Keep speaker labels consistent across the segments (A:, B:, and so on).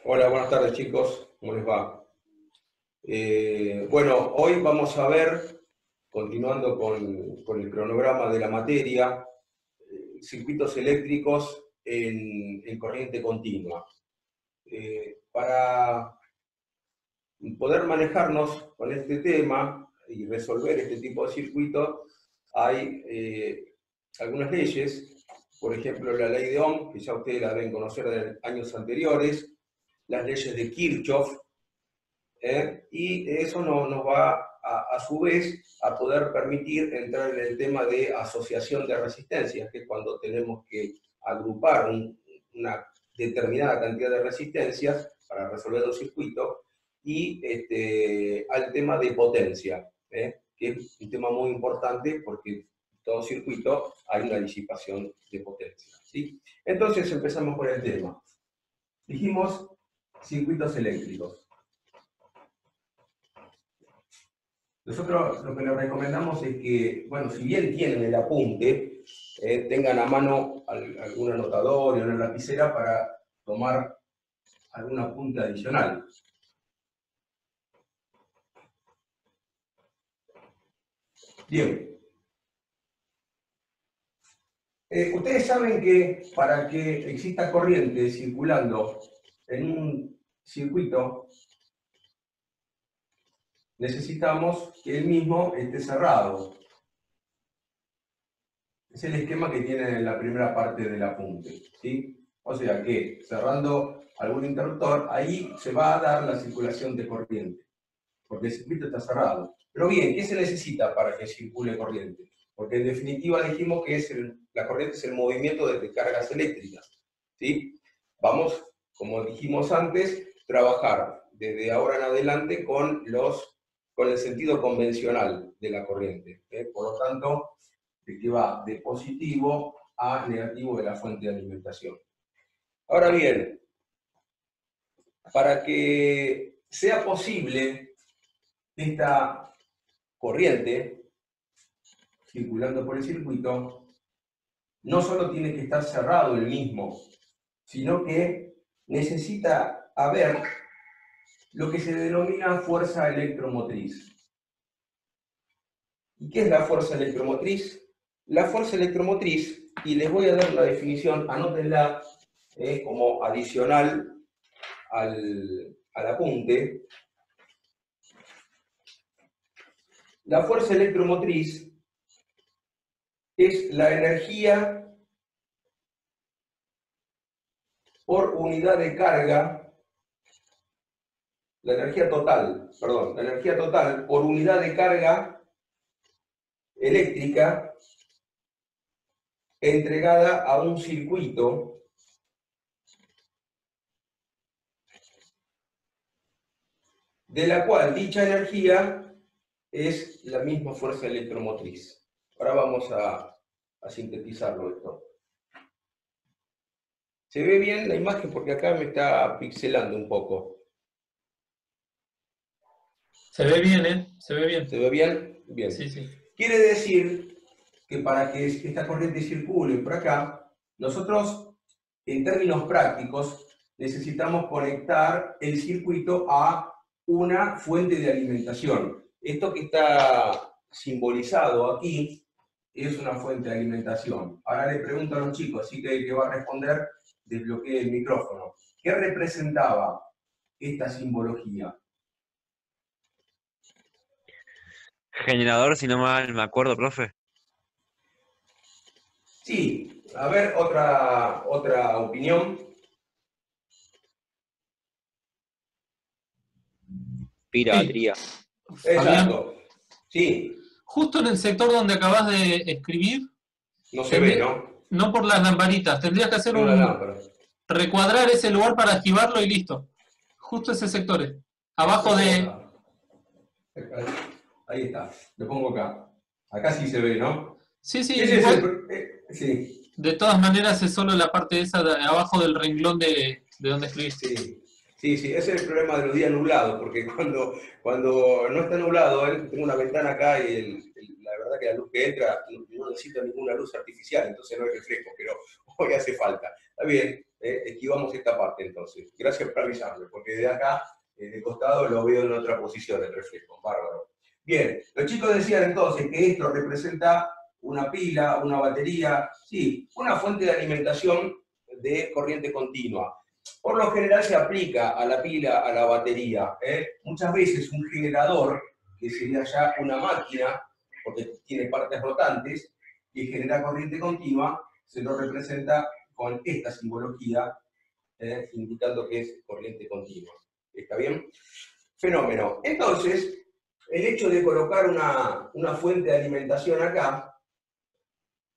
A: Hola, buenas tardes chicos, ¿cómo les va? Bueno, hoy vamos a ver, continuando con el cronograma de la materia, circuitos eléctricos en corriente continua. Para poder manejarnos con este tema y resolver este tipo de circuitos, hay algunas leyes, por ejemplo la ley de Ohm, que ya ustedes la deben conocer de años anteriores, las leyes de Kirchhoff, y eso nos va a su vez a poder permitir entrar en el tema de asociación de resistencias, que es cuando tenemos que agrupar una determinada cantidad de resistencias para resolver un circuito, y al tema de potencia, que es un tema muy importante porque en todo circuito hay una disipación de potencia, ¿sí? Entonces empezamos con el tema. Dijimos circuitos eléctricos. Nosotros lo que les recomendamos es que, bueno, si bien tienen el apunte, tengan a mano algún anotador y una lapicera para tomar algún apunte adicional. Bien. Ustedes saben que para que exista corriente circulando en un circuito, necesitamos que el mismo esté cerrado. Es el esquema que tiene en la primera parte del apunte, ¿sí? O sea que cerrando algún interruptor, ahí se va a dar la circulación de corriente, porque el circuito está cerrado. Pero bien, ¿qué se necesita para que circule corriente? Porque en definitiva dijimos que la corriente es el movimiento de cargas eléctricas, ¿sí? Vamos, como dijimos antes, trabajar desde ahora en adelante con el sentido convencional de la corriente. Por lo tanto, que va de positivo a negativo de la fuente de alimentación. Ahora bien, para que sea posible esta corriente circulando por el circuito, no solo tiene que estar cerrado el mismo, sino que necesita haber lo que se denomina fuerza electromotriz. ¿Y qué es la fuerza electromotriz? La fuerza electromotriz, y les voy a dar la definición, anótenla como adicional al apunte. La fuerza electromotriz es la energía por unidad de carga, la energía total por unidad de carga eléctrica entregada a un circuito de la cual dicha energía es la misma fuerza electromotriz. Ahora vamos a sintetizarlo esto. ¿Se ve bien la imagen? Porque acá me está pixelando un poco.
B: Se ve bien, ¿eh? Se ve bien.
A: ¿Se ve bien? Bien.
B: Sí, sí.
A: Quiere decir que para que esta corriente circule por acá, nosotros, en términos prácticos, necesitamos conectar el circuito a una fuente de alimentación. Esto que está simbolizado aquí es una fuente de alimentación. Ahora le pregunto a los chicos, así que el que va a responder, desbloquee el micrófono. ¿Qué representaba esta simbología?
C: Generador, si no mal me acuerdo, profe.
A: Sí, a ver, otra opinión.
C: Batería.
A: Exacto. Sí,
B: Justo en el sector donde acabas de escribir,
A: no se ve, ¿no?
B: no por las lamparitas, tendrías que hacer
A: No la lámpara.
B: recuadrar ese lugar para activarlo y listo. Justo ese sector. Abajo de...
A: Ahí está, lo pongo acá. Acá sí se ve, ¿no?
B: Sí, sí,
A: Ese es
B: igual,
A: sí,
B: de todas maneras es solo la parte esa de abajo del renglón de donde escribiste.
A: sí. Sí, ese es el problema de los días nublados, porque cuando no está nublado, tengo una ventana acá y la verdad que la luz que entra no necesita ninguna luz artificial, entonces no hay reflejo, pero hoy hace falta. Está bien, Esquivamos esta parte entonces. Gracias por avisarme, porque de acá, de costado, lo veo en otra posición el reflejo. Bárbaro. Bien, los chicos decían entonces que esto representa una pila, una batería, sí, una fuente de alimentación de corriente continua. Por lo general se aplica a la pila, a la batería. Muchas veces un generador, que sería ya una máquina, porque tiene partes rotantes, que genera corriente continua, se lo representa con esta simbología, indicando que es corriente continua. ¿Está bien? Fenómeno. Entonces, el hecho de colocar una fuente de alimentación acá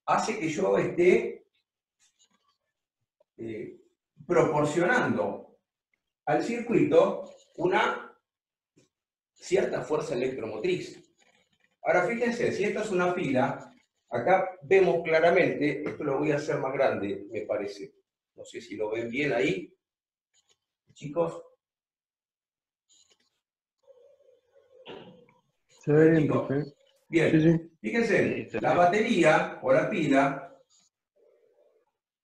A: hace que yo esté proporcionando al circuito una cierta fuerza electromotriz. Ahora fíjense, si esto es una pila, acá vemos claramente, esto lo voy a hacer más grande, me parece. No sé si lo ven bien ahí, chicos.
D: Se ve bien, profe.
A: Bien,
D: Sí, sí.
A: fíjense, la batería o la pila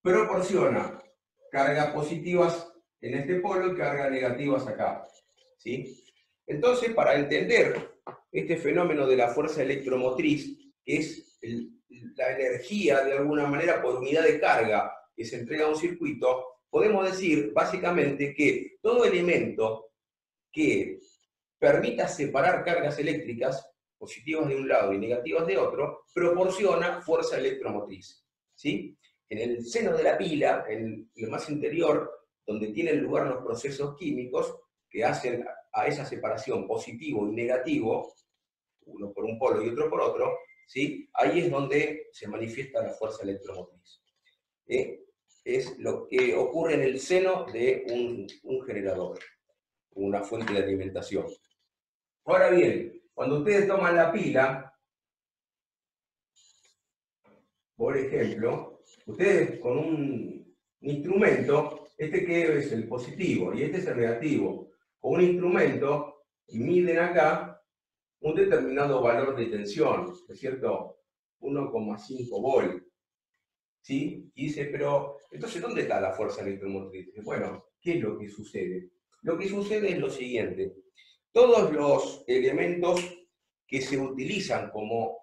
A: proporciona cargas positivas en este polo y cargas negativas acá. ¿Sí? Entonces, para entender este fenómeno de la fuerza electromotriz, que es la energía, de alguna manera, por unidad de carga que se entrega a un circuito, podemos decir, básicamente, que todo elemento que permita separar cargas eléctricas, positivas de un lado y negativas de otro, proporciona fuerza electromotriz. ¿Sí? En el seno de la pila, en lo más interior, donde tienen lugar los procesos químicos que hacen a esa separación positivo y negativo, uno por un polo y otro por otro, ¿sí? Ahí es donde se manifiesta la fuerza electromotriz. Es lo que ocurre en el seno de un generador, una fuente de alimentación. Ahora bien, cuando ustedes toman la pila, por ejemplo, ustedes con un instrumento, este que es el positivo y este es el negativo, con un instrumento miden acá un determinado valor de tensión, ¿no es cierto? 1,5 volt. ¿Sí? Y dice, pero, entonces, ¿dónde está la fuerza electromotriz? Bueno, ¿qué es lo que sucede? Lo que sucede es lo siguiente. Todos los elementos que se utilizan como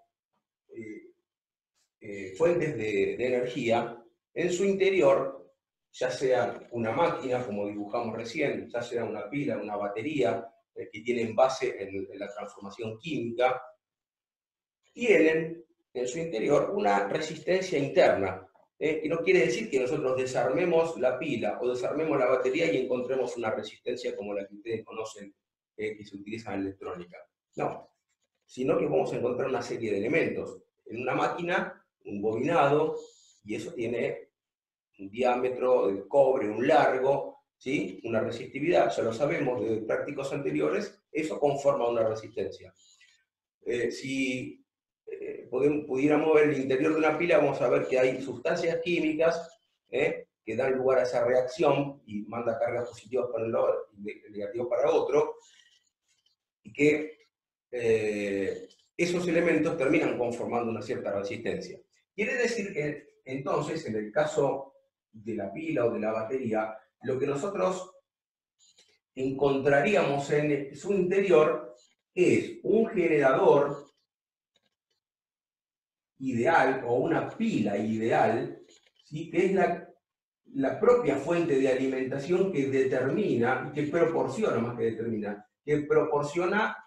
A: fuentes de energía, en su interior, ya sea una máquina, como dibujamos recién, ya sea una pila, una batería, que tienen base en la transformación química, tienen en su interior una resistencia interna. Y no quiere decir que nosotros desarmemos la pila o desarmemos la batería y encontremos una resistencia como la que ustedes conocen, que se utiliza en electrónica. No, sino que vamos a encontrar una serie de elementos. En una máquina, un bobinado, y eso tiene un diámetro de cobre, un largo, ¿sí? Una resistividad, ya lo sabemos de prácticos anteriores, eso conforma una resistencia. Si pudiéramos ver el interior de una pila, vamos a ver que hay sustancias químicas que dan lugar a esa reacción y manda cargas positivas para un lado y negativas para otro, y que esos elementos terminan conformando una cierta resistencia. Quiere decir que entonces, en el caso de la pila o de la batería, lo que nosotros encontraríamos en su interior es un generador ideal o una pila ideal, ¿sí? Que es la propia fuente de alimentación que determina, que proporciona, más que determina, que proporciona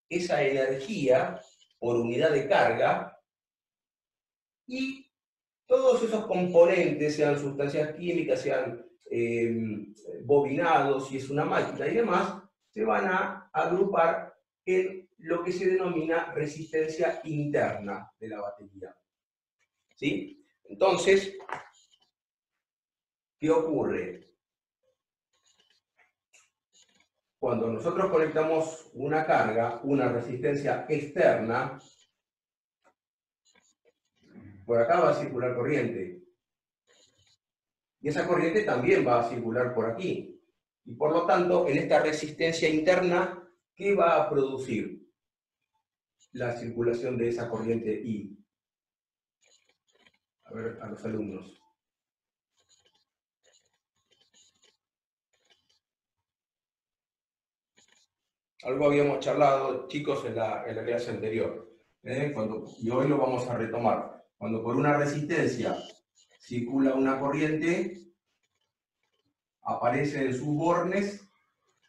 A: esa energía por unidad de carga, y todos esos componentes, sean sustancias químicas, sean bobinados, si es una máquina y demás, se van a agrupar en lo que se denomina resistencia interna de la batería. ¿Sí? Entonces, ¿qué ocurre? Cuando nosotros conectamos una carga, una resistencia externa, por acá va a circular corriente. Y esa corriente también va a circular por aquí. Y por lo tanto, en esta resistencia interna, ¿qué va a producir la circulación de esa corriente I? A ver, a los alumnos. Algo habíamos charlado, chicos, en la clase anterior, y hoy lo vamos a retomar. Cuando por una resistencia circula una corriente, aparece en sus bornes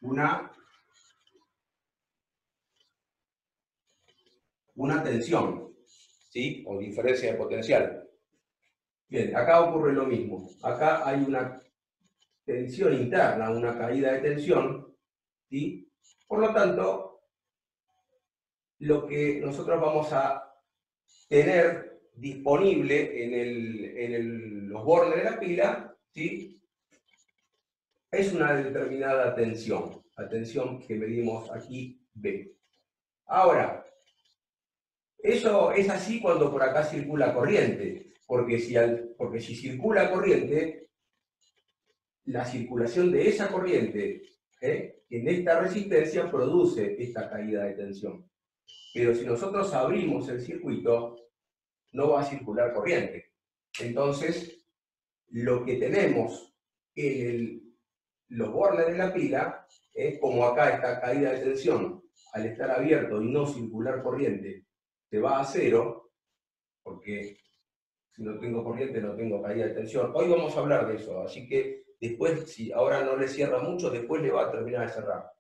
A: una tensión, ¿sí? O diferencia de potencial. Bien, acá ocurre lo mismo. Acá hay una tensión interna, una caída de tensión, ¿sí? Por lo tanto, lo que nosotros vamos a tener disponible en los bornes de la pila, ¿sí? Es una determinada tensión, la tensión que medimos aquí, B. Ahora, eso es así cuando por acá circula corriente, porque si circula corriente, la circulación de esa corriente en esta resistencia produce esta caída de tensión. Pero si nosotros abrimos el circuito, no va a circular corriente. Entonces, lo que tenemos en los bornes de la pila, como acá esta caída de tensión, al estar abierto y no circular corriente, se va a cero, porque si no tengo corriente no tengo caída de tensión. Hoy vamos a hablar de eso, así que después, si ahora no le cierra mucho, después le va a terminar de cerrar.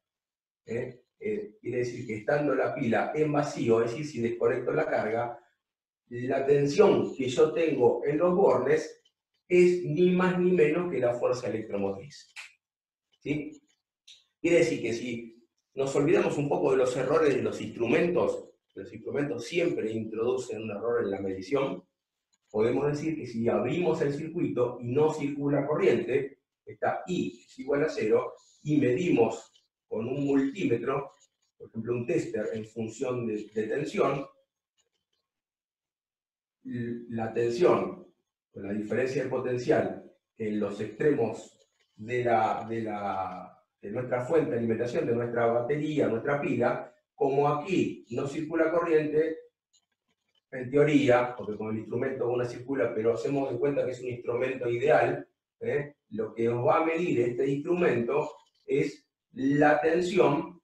A: Quiere decir que estando la pila en vacío, es decir, si desconecto la carga, la tensión que yo tengo en los bornes es ni más ni menos que la fuerza electromotriz. ¿Sí? Quiere decir que si nos olvidamos un poco de los errores de los instrumentos siempre introducen un error en la medición, podemos decir que si abrimos el circuito y no circula corriente, está I es igual a 0, y medimos con un multímetro, por ejemplo un tester en función de tensión, la tensión, con la diferencia de potencial en los extremos de nuestra fuente de alimentación, de nuestra batería, nuestra pila, como aquí no circula corriente, en teoría, porque con el instrumento una circula, pero hacemos de cuenta que es un instrumento ideal, lo que nos va a medir este instrumento es la tensión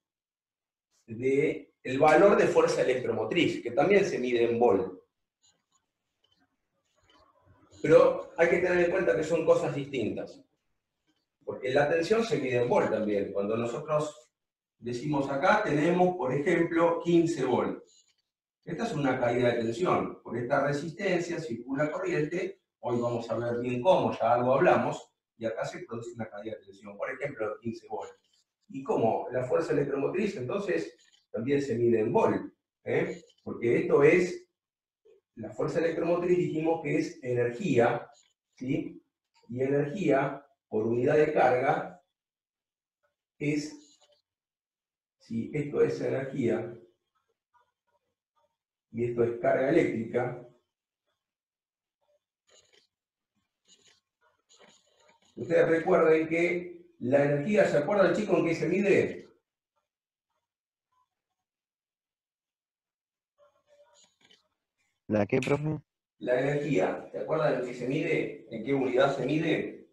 A: del valor de fuerza electromotriz, que también se mide en volt. Pero hay que tener en cuenta que son cosas distintas. Porque la tensión se mide en volt también. Cuando nosotros decimos acá, tenemos, por ejemplo, 15 volts. Esta es una caída de tensión. Por esta resistencia circula corriente. Hoy vamos a ver bien cómo, ya algo hablamos. Y acá se produce una caída de tensión. Por ejemplo, 15 volts. ¿Y cómo? La fuerza electromotriz, entonces, también se mide en volt. Porque esto es, la fuerza electromotriz dijimos que es energía, ¿sí? Y energía por unidad de carga es, si esto es energía y esto es carga eléctrica, ustedes recuerden que la energía, ¿se acuerdan, chicos, en qué se mide?
D: ¿La qué, profe?
A: La energía, ¿se acuerdan en qué se mide? ¿En qué unidad se mide?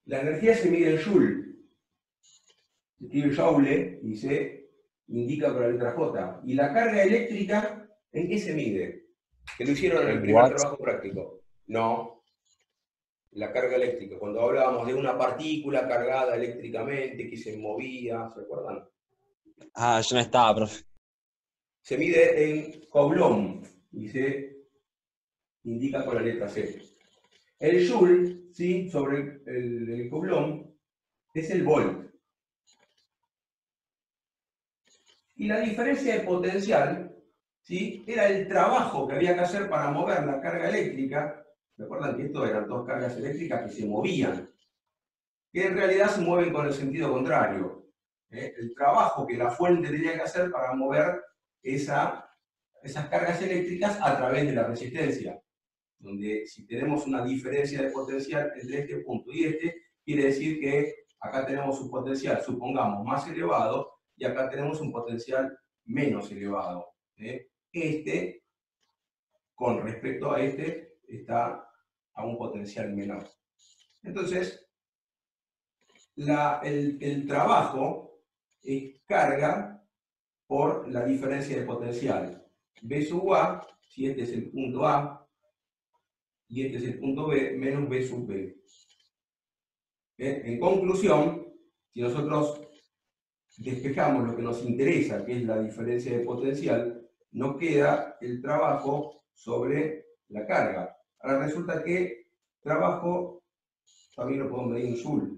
A: La energía se mide en Joule. Se escribe Joule y se indica con la letra J. ¿Y la carga eléctrica en qué se mide? Que lo hicieron en el primer
C: Watts.
A: trabajo práctico. No. La carga eléctrica, cuando hablábamos de una partícula cargada eléctricamente que se movía, ¿se acuerdan?
C: Ah, yo no estaba, profe.
A: Se mide en Coulomb y se indica con la letra C. El Joule, ¿sí? Sobre el Coulomb, es el volt. Y la diferencia de potencial, ¿sí? Era el trabajo que había que hacer para mover la carga eléctrica. ¿Recuerdan que esto eran dos cargas eléctricas que se movían? Que en realidad se mueven con el sentido contrario. El trabajo que la fuente tenía que hacer para mover esas cargas eléctricas a través de la resistencia. Donde si tenemos una diferencia de potencial entre este punto y este, quiere decir que acá tenemos un potencial, supongamos, más elevado, y acá tenemos un potencial menos elevado. Este, con respecto a este, está a un potencial menor. Entonces, el trabajo es carga por la diferencia de potencial. B sub A, si este es el punto A, y este es el punto B, menos B sub B. En conclusión, si nosotros despejamos lo que nos interesa, que es la diferencia de potencial, nos queda el trabajo sobre la carga. Ahora resulta que trabajo también lo podemos medir en Joule,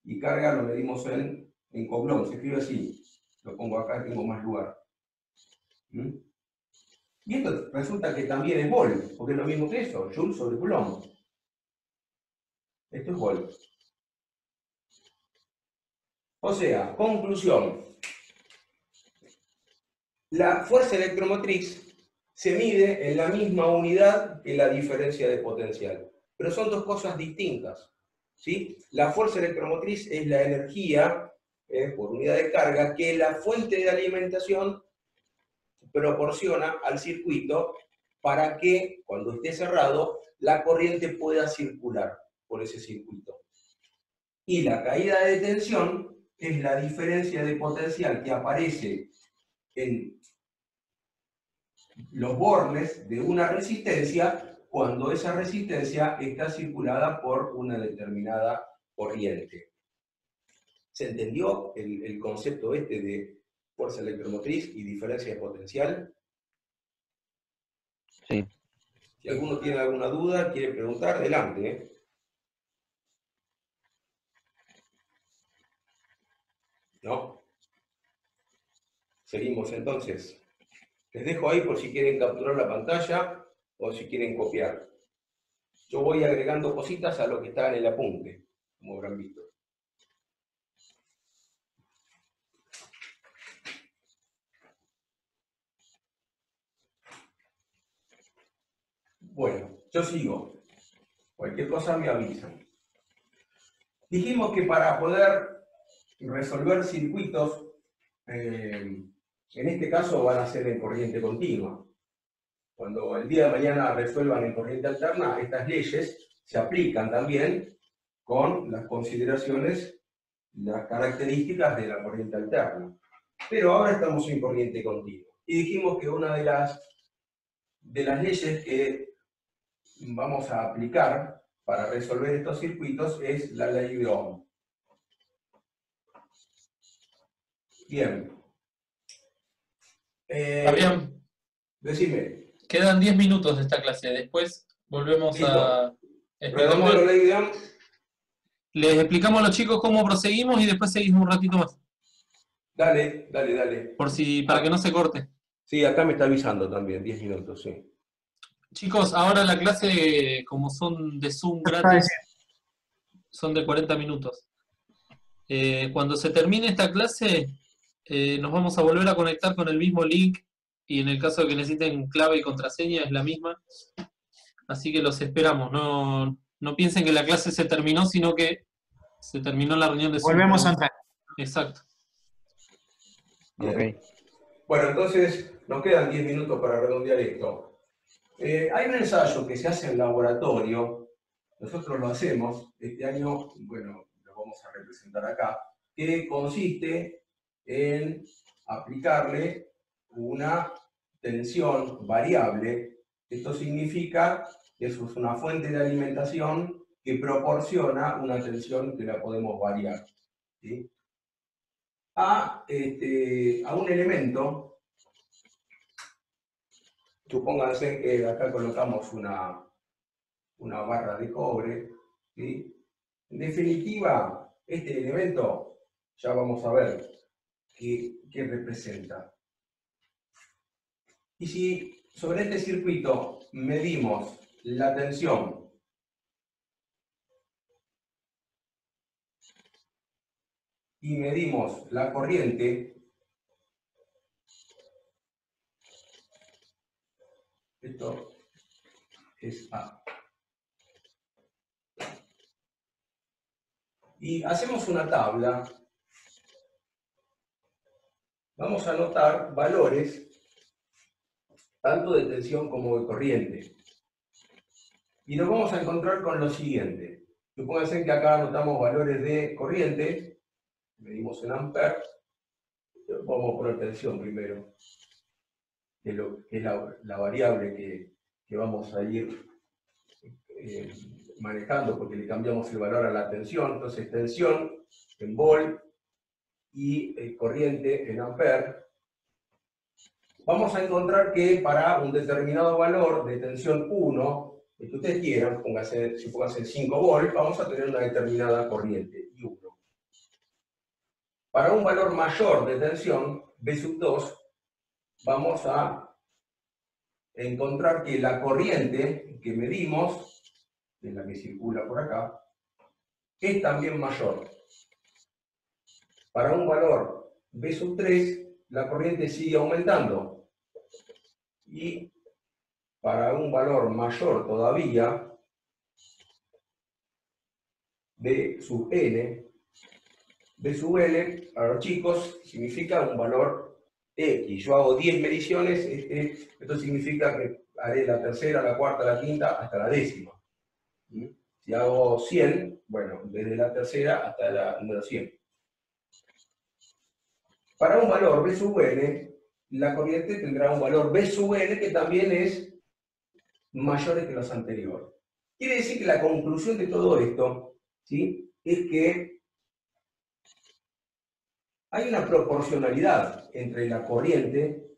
A: y carga lo medimos en Coulomb, se escribe así. Lo pongo acá, tengo más lugar. ¿Mm? Y esto resulta que también es Volt, porque es lo mismo que eso, Joule sobre Coulomb. Esto es Volt. O sea, conclusión. La fuerza electromotriz se mide en la misma unidad que la diferencia de potencial, pero son dos cosas distintas, ¿sí? La fuerza electromotriz es la energía por unidad de carga que la fuente de alimentación proporciona al circuito para que, cuando esté cerrado, la corriente pueda circular por ese circuito. Y la caída de tensión es la diferencia de potencial que aparece en los bornes de una resistencia cuando esa resistencia está circulada por una determinada corriente. ¿Se entendió el concepto este de fuerza electromotriz y diferencia de potencial?
D: Sí.
A: Si alguno tiene alguna duda, quiere preguntar, adelante, ¿eh? ¿No? Seguimos entonces. Les dejo ahí por si quieren capturar la pantalla o si quieren copiar. Yo voy agregando cositas a lo que está en el apunte, como habrán visto. Bueno, yo sigo. Cualquier cosa me avisan. Dijimos que para poder resolver circuitos, en este caso van a ser en corriente continua. Cuando el día de mañana resuelvan en corriente alterna, estas leyes se aplican también con las consideraciones, las características de la corriente alterna. Pero ahora estamos en corriente continua. Y dijimos que una de las leyes que vamos a aplicar para resolver estos circuitos es la ley de Ohm. Bien.
B: Fabián,
A: Decime.
B: quedan 10 minutos de esta clase. Después volvemos
A: Listo.
B: a...
A: Redondeo ley de Ohm.
B: Les explicamos a los chicos cómo proseguimos y después seguimos un ratito más.
A: Dale, dale, dale.
B: Para que no se corte.
A: Sí, acá me está avisando también, 10 minutos, sí.
B: Chicos, ahora la clase, como son de Zoom gratis, son de 40 minutos. Cuando se termine esta clase, nos vamos a volver a conectar con el mismo link y en el caso de que necesiten clave y contraseña es la misma. Así que los esperamos. No piensen que la clase se terminó, sino que se terminó la reunión de Zoom.
E: Volvemos a entrar.
B: Exacto.
A: Bien.
D: Ok.
A: Bueno, entonces nos quedan 10 minutos para redondear esto. Hay un ensayo que se hace en laboratorio, nosotros lo hacemos, este año, bueno, lo vamos a representar acá, que consiste en aplicarle una tensión variable. Esto significa que eso es una fuente de alimentación que proporciona una tensión que la podemos variar, ¿sí? A un elemento. Supónganse que acá colocamos una barra de cobre, ¿sí? En definitiva, este elemento, ya vamos a ver qué representa. Y si sobre este circuito medimos la tensión y medimos la corriente, esto es A. Y hacemos una tabla. Vamos a anotar valores tanto de tensión como de corriente. Y nos vamos a encontrar con lo siguiente. Supónganse que acá anotamos valores de corriente, medimos en amperes, vamos a poner tensión primero, que es la variable que vamos a ir manejando porque le cambiamos el valor a la tensión. Entonces tensión en volt y corriente en amperes. Vamos a encontrar que para un determinado valor de tensión 1, el que ustedes quieran, si pónganse 5 volts, vamos a tener una determinada corriente, I1. Para un valor mayor de tensión, B2, vamos a encontrar que la corriente que medimos, que es la que circula por acá, es también mayor. Para un valor B3, la corriente sigue aumentando. Y para un valor mayor todavía, B sub n, B sub n, para los chicos, significa un valor X. Yo hago 10 mediciones, esto significa que haré la tercera, la cuarta, la quinta, hasta la décima. Si hago 100, bueno, desde la tercera hasta la número 100. Para un valor B sub n, la corriente tendrá un valor B sub n que también es mayor que los anteriores. Quiere decir que la conclusión de todo esto, ¿sí?, es que hay una proporcionalidad entre la corriente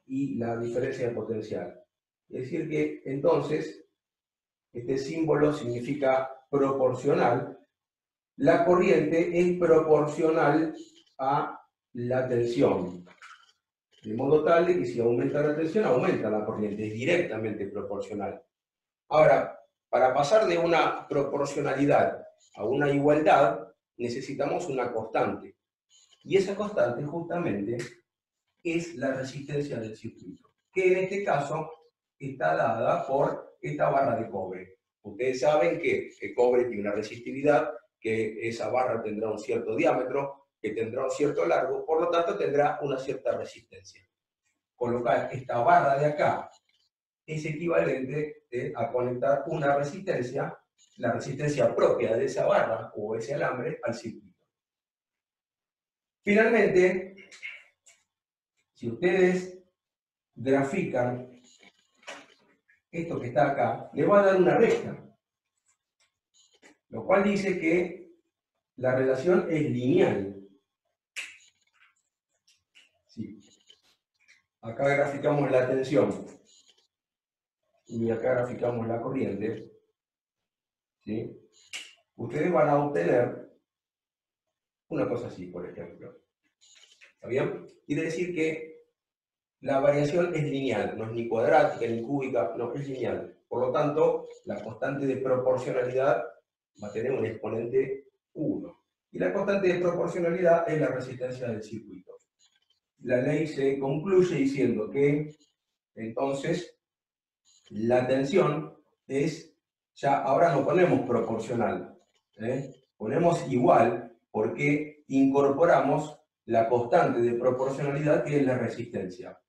A: y la diferencia de potencial. Es decir que entonces, este símbolo significa proporcional. La corriente es proporcional a la tensión. De modo tal de que si aumenta la tensión, aumenta la corriente. Es directamente proporcional. Ahora, para pasar de una proporcionalidad a una igualdad, necesitamos una constante. Y esa constante justamente es la resistencia del circuito, que en este caso está dada por esta barra de cobre. Ustedes saben que el cobre tiene una resistividad, que esa barra tendrá un cierto diámetro, que tendrá un cierto largo, por lo tanto tendrá una cierta resistencia. Con lo cual, esta barra de acá es equivalente a conectar una resistencia, la resistencia propia de esa barra o ese alambre al circuito. Finalmente, si ustedes grafican esto que está acá, le va a dar una recta, lo cual dice que la relación es lineal. Sí. Acá graficamos la tensión y acá graficamos la corriente. ¿Sí? Ustedes van a obtener una cosa así, por ejemplo. ¿Está bien? Quiere decir que la variación es lineal, no es ni cuadrática ni cúbica, no, es lineal. Por lo tanto, la constante de proporcionalidad va a tener un exponente 1. Y la constante de proporcionalidad es la resistencia del circuito. La ley se concluye diciendo que, entonces, la tensión es, ya ahora no ponemos proporcional, ponemos igual, porque incorporamos la constante de proporcionalidad que es la resistencia.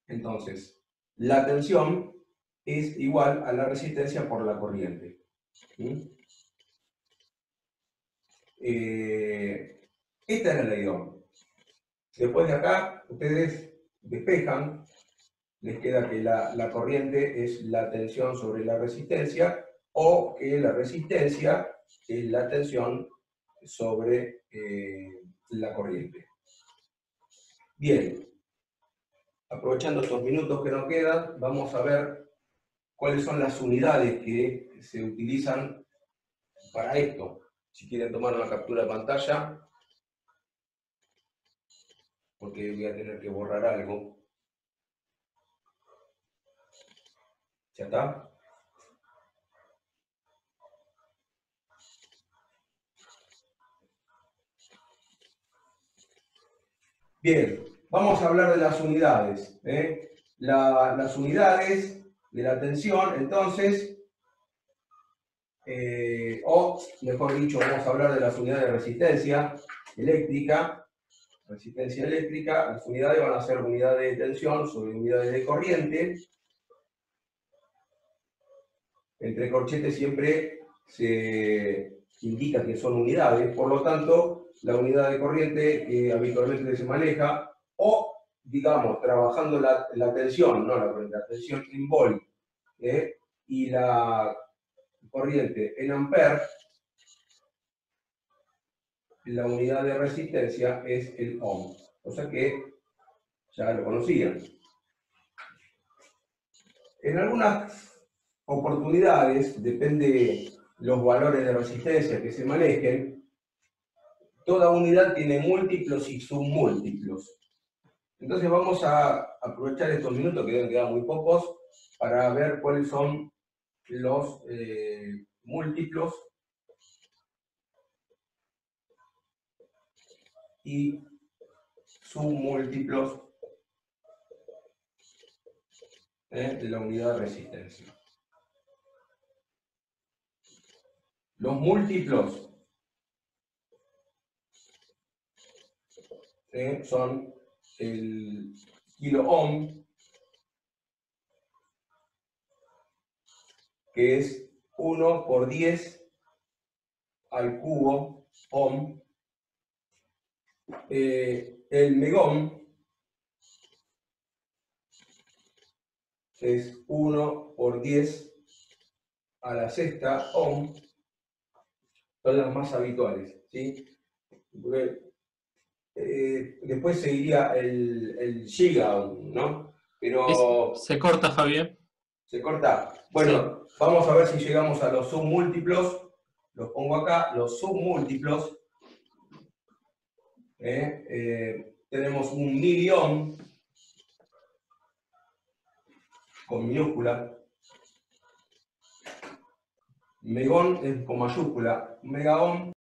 A: Entonces, la tensión es igual a la resistencia por la corriente. ¿Sí? Esta es la ley de Ohm. Después de acá, ustedes despejan, les queda que la corriente es la tensión sobre la resistencia, o que la resistencia es la tensión sobre la corriente. Bien. Aprovechando estos minutos que nos quedan, vamos a ver cuáles son las unidades que se utilizan para esto. Si quieren tomar una captura de pantalla, porque voy a tener que borrar algo. ¿Ya está? Bien, vamos a hablar de las unidades. Las unidades de la tensión, entonces, o mejor dicho, vamos a hablar de las unidades de resistencia eléctrica. Resistencia eléctrica, las unidades van a ser unidades de tensión sobre unidades de corriente. Entre corchetes siempre se indica que son unidades, por lo tanto, la unidad de corriente que habitualmente se maneja, o digamos, trabajando la tensión, no la corriente, la tensión en volt, y la corriente en amperes, la unidad de resistencia es el ohm. O sea que ya lo conocían. En algunas oportunidades, depende los valores de resistencia que se manejen, toda unidad tiene múltiplos y submúltiplos. Entonces vamos a aprovechar estos minutos, que deben quedar muy pocos, para ver cuáles son los múltiplos y submúltiplos de la unidad de resistencia. Los múltiplos son el kilo ohm, que es 1 por 10 al cubo ohm. El megohm es 1 por 10 a la sexta ohm. Son las más habituales, ¿sí? Después seguiría el gigaohm, ¿no? Pero
B: Se corta, Fabián.
A: se corta. Bueno, sí. Vamos a ver si llegamos a los submúltiplos. Los pongo acá, los submúltiplos. Tenemos un miliohm con minúscula. Megón es con mayúscula. Megaohm